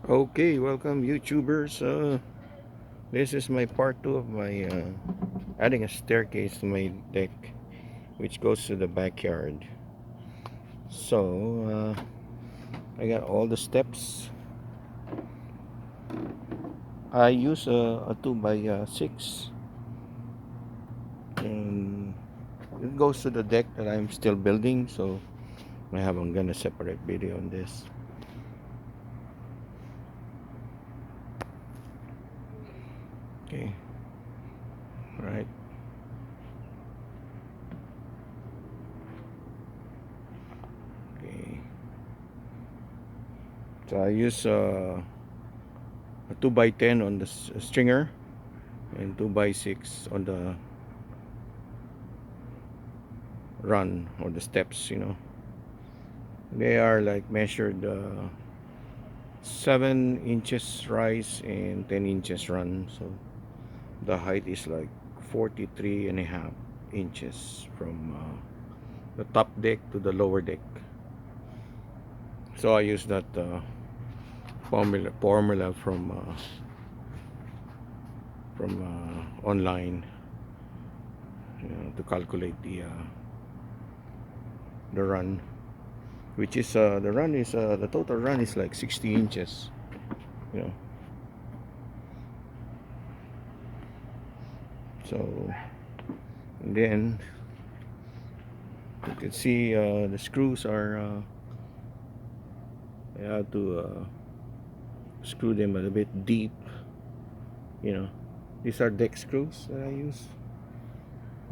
Okay, welcome YouTubers. This is my part 2 of my adding a staircase to my deck, which goes to the backyard. So I got all the steps. I use a 2 by 6, and it goes to the deck that I'm still building. So I'm gonna separate video on this. Okay, right. Okay, so I use a 2 by 10 on the stringer and 2 by 6 on the run or the steps. They are like measured 7 inches rise and 10 inches run, so the height is like 43.5 inches from the top deck to the lower deck. So I use that formula from online, to calculate the run, which is the total run is like 60 inches, you know. So, and then you can see the screws are I have to screw them a bit deep, you know. These are deck screws that I use,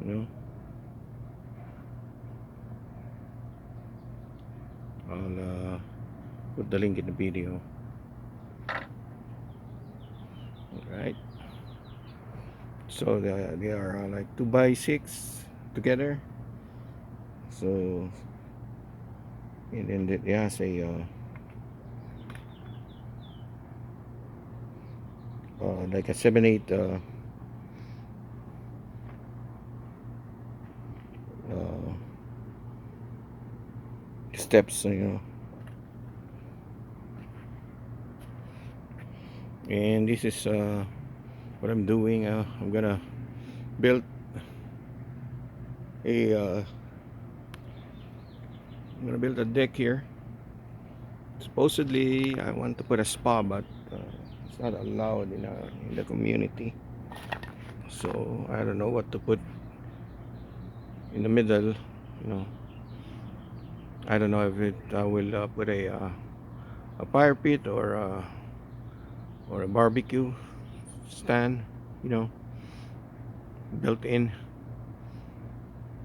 you know. I'll put the link in the video. Alright, so they are like 2 by 6 together. So, and then it has like a 7/8 steps, and this is what I'm doing. I'm gonna build a I'm gonna build a deck here. Supposedly I want to put a spa, but it's not allowed in the community, so I don't know what to put in the middle, you know. I don't know if I will put a fire pit or a barbecue stand, you know, built in,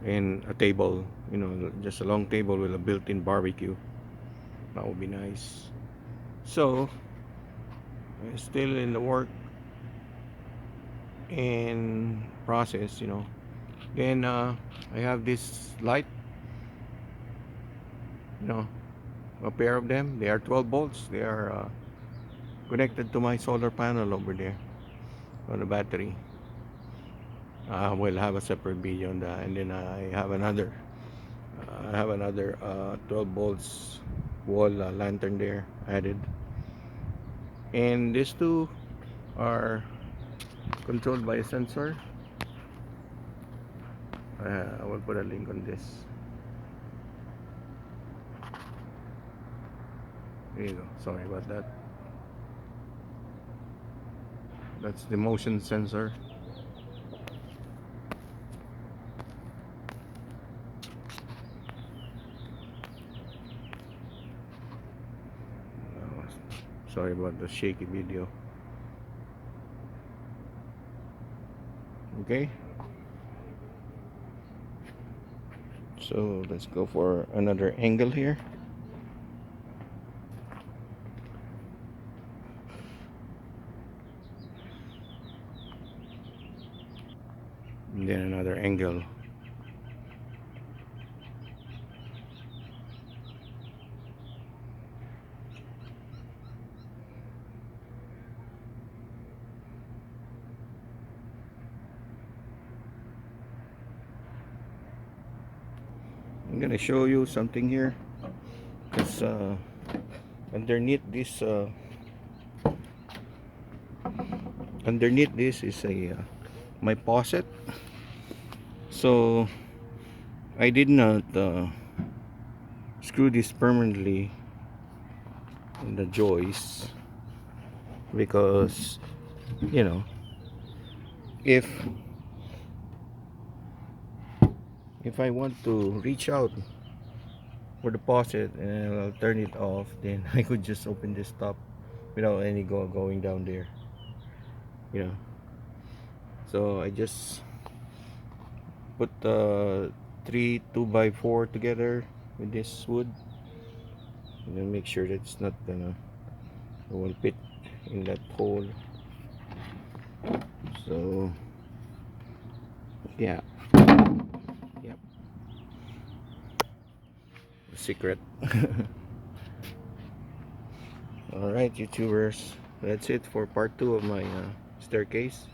and a table, just a long table with a built-in barbecue. That would be nice. So still in the work and process. Then I have this light, you know a pair of them. They are 12 volts. They are connected to my solar panel over there on the battery. We'll have a separate video on that. And then I have another 12 volts wall lantern there added. And these two are controlled by a sensor. I will put a link on this. There you go. Sorry about that. That's the motion sensor. Sorry about the shaky video. Okay, so let's go for another angle here. And then another angle. I'm gonna show you something here, because underneath this Underneath this is a my faucet. So I did not screw this permanently in the joist, because you know, if I want to reach out for the faucet and I'll turn it off, then I could just open this top without any going down there, you know. So I just put the three 2x4 together with this wood, and then make sure that it's not gonna, it won't fit in that hole. So yeah, yep, secret. All right, YouTubers, that's it for part 2 of my staircase.